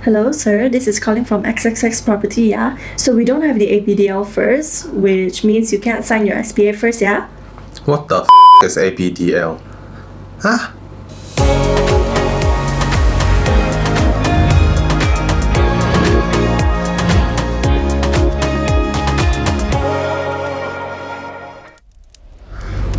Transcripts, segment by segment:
Hello, sir. This is calling from XXX Property, yeah? So we don't have the APDL first, which means you can't sign your SPA first, yeah? What the is APDL? Huh?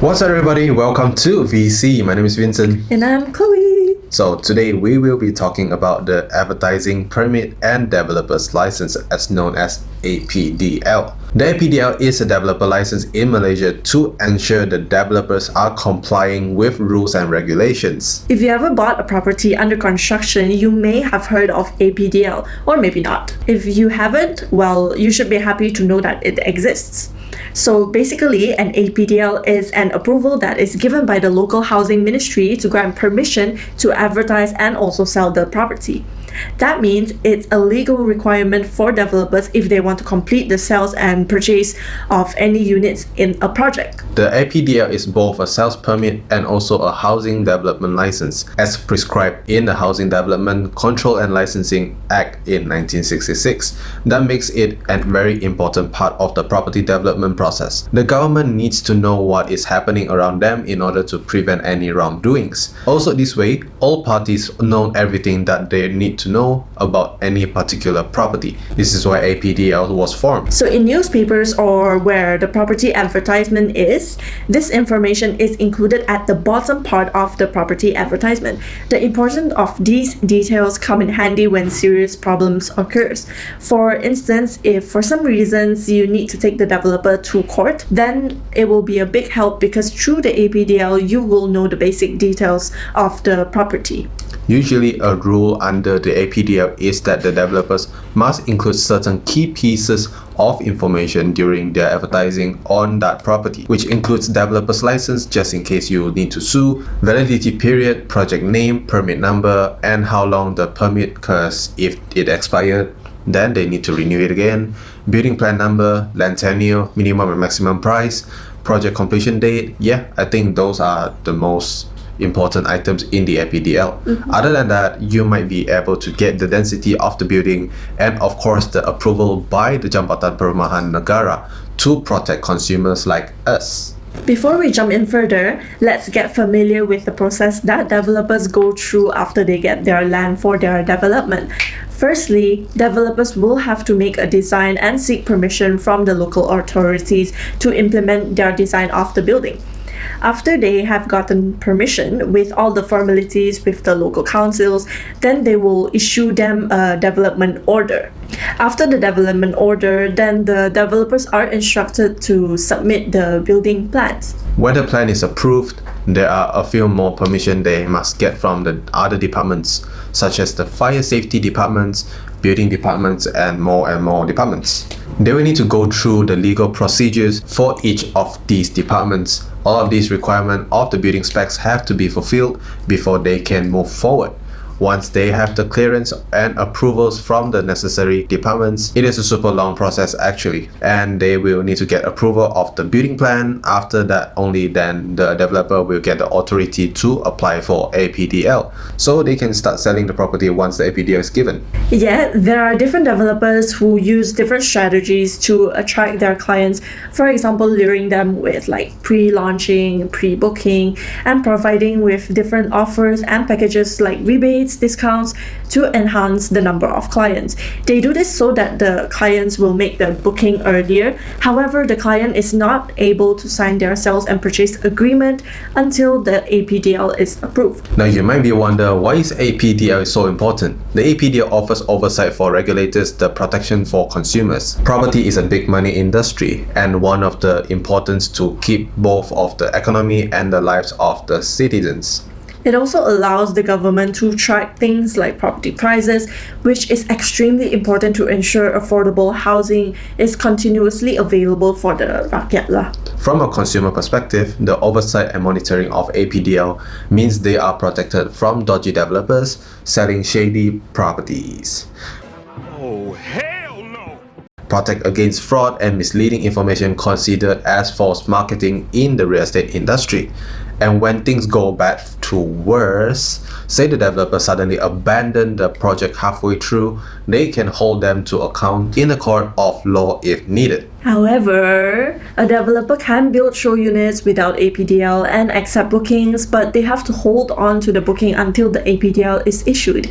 What's up, everybody? Welcome to VC. My name is Vincent. And I'm Chloe. So today we will be talking about the Advertising Permit and Developer's License, as known as APDL. The APDL is a developer license in Malaysia to ensure the developers are complying with rules and regulations. If you ever bought a property under construction, you may have heard of APDL, or maybe not. If you haven't, well, you should be happy to know that it exists. So basically, an APDL is an approval that is given by the local housing ministry to grant permission to advertise and also sell the property. That means it's a legal requirement for developers if they want to complete the sales and purchase of any units in a project. The APDL is both a sales permit and also a housing development license, as prescribed in the Housing Development Control and Licensing Act in 1966. That makes it a very important part of the property development process. The government needs to know what is happening around them in order to prevent any wrongdoings. Also, this way, all parties know everything that they need to know about any particular property. This is why APDL was formed. So in newspapers or where the property advertisement is, this information is included at the bottom part of the property advertisement. The importance of these details come in handy when serious problems occurs. For instance, if for some reasons you need to take the developer to court, then it will be a big help because through the APDL you will know the basic details of the property. Usually, a rule under the APDL is that the developers must include certain key pieces of information during their advertising on that property, which includes developer's license just in case you need to sue, validity period, project name, permit number, and how long the permit, because if it expired, then they need to renew it again, building plan number, land tenure, minimum and maximum price, project completion date. Yeah, I think those are the most important items in the APDL. Other than that, you might be able to get the density of the building and of course the approval by the Jambatan Perumahan Negara to protect consumers like us. Before we jump in further, let's get familiar with the process that developers go through after they get their land for their development. Firstly, developers will have to make a design and seek permission from the local authorities to implement their design of the building. After they have gotten permission with all the formalities with the local councils, then they will issue them a development order. After the development order, then the developers are instructed to submit the building plans. When the plan is approved, there are a few more permissions they must get from the other departments, such as the fire safety departments, building departments, and more departments. They will need to go through the legal procedures for each of these departments. All of these requirements of the building specs have to be fulfilled before they can move forward. Once they have the clearance and approvals from the necessary departments, it is a super long process actually, and they will need to get approval of the building plan. After that, only then the developer will get the authority to apply for APDL, so they can start selling the property once the APDL is given. Yet, there are different developers who use different strategies to attract their clients. For example, luring them with like pre-launching, pre-booking, and providing with different offers and packages like rebates, discounts to enhance the number of clients. They do this so that the clients will make their booking earlier. However, the client is not able to sign their sales and purchase agreement until the APDL is approved. Now you might be wondering, why is APDL so important? The APDL offers oversight for regulators, the protection for consumers. Property is a big money industry and one of the importance to keep both of the economy and the lives of the citizens. It also allows the government to track things like property prices, which is extremely important to ensure affordable housing is continuously available for the rakyat lah. From a consumer perspective, the oversight and monitoring of APDL means they are protected from dodgy developers selling shady properties. Oh, hell no! protect against fraud and misleading information considered as false marketing in the real estate industry. And when things go bad to worse, say the developer suddenly abandoned the project halfway through, they can hold them to account in a court of law if needed. However, a developer can build show units without APDL and accept bookings, but they have to hold on to the booking until the APDL is issued.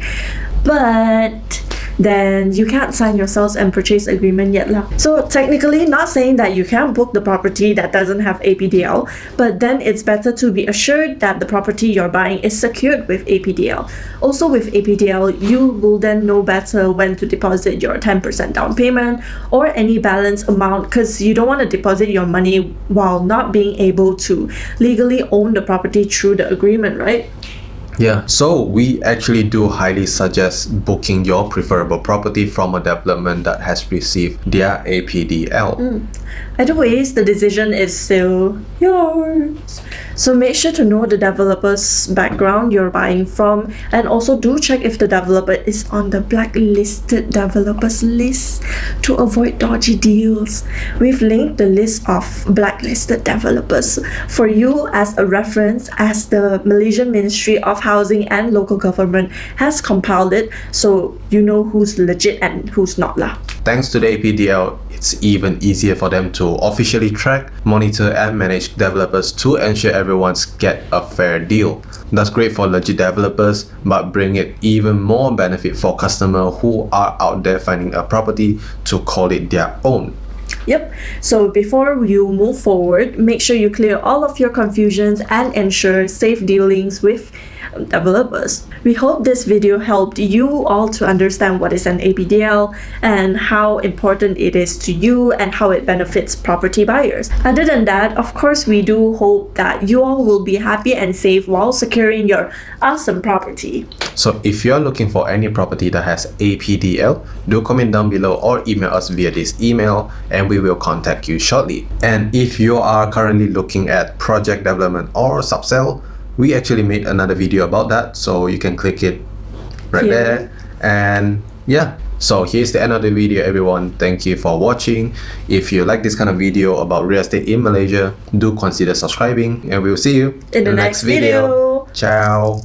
But then you can't sign your sales and purchase agreement yet lah. So technically, not saying that you can't book the property that doesn't have APDL, but then it's better to be assured that the property you're buying is secured with APDL. Also with APDL, you will then know better when to deposit your 10% down payment or any balance amount, because you don't want to deposit your money while not being able to legally own the property through the agreement, right? Yeah, so we actually do highly suggest booking your preferable property from a development that has received their APDL. Either ways, the decision is still yours. So make sure to know the developer's background you're buying from, and also do check if the developer is on the blacklisted developers list to avoid dodgy deals. We've linked the list of blacklisted developers for you as a reference, as the Malaysian Ministry of Housing and Local Government has compiled it, so you know who's legit and who's not lah. Thanks to the APDL, it's even easier for them to officially track, monitor and manage developers to ensure everyone's get a fair deal. That's great for legit developers, but bring it even more benefit for customers who are out there finding a property to call it their own. Yep, so before you move forward, make sure you clear all of your confusions and ensure safe dealings with developers. We hope this video helped you all to understand what is an APDL and how important it is to you and how it benefits property buyers. Other than that, of course, we do hope that you all will be happy and safe while securing your awesome property. So if you're looking for any property that has APDL, do comment down below or email us via this email and we will contact you shortly. And if you are currently looking at project development or subsell, we actually made another video about that, so you can click it right there. And yeah, so here's the end of the video, everyone. Thank you for watching. If you like this kind of video about real estate in Malaysia, do consider subscribing and we'll see you in the next video. Ciao.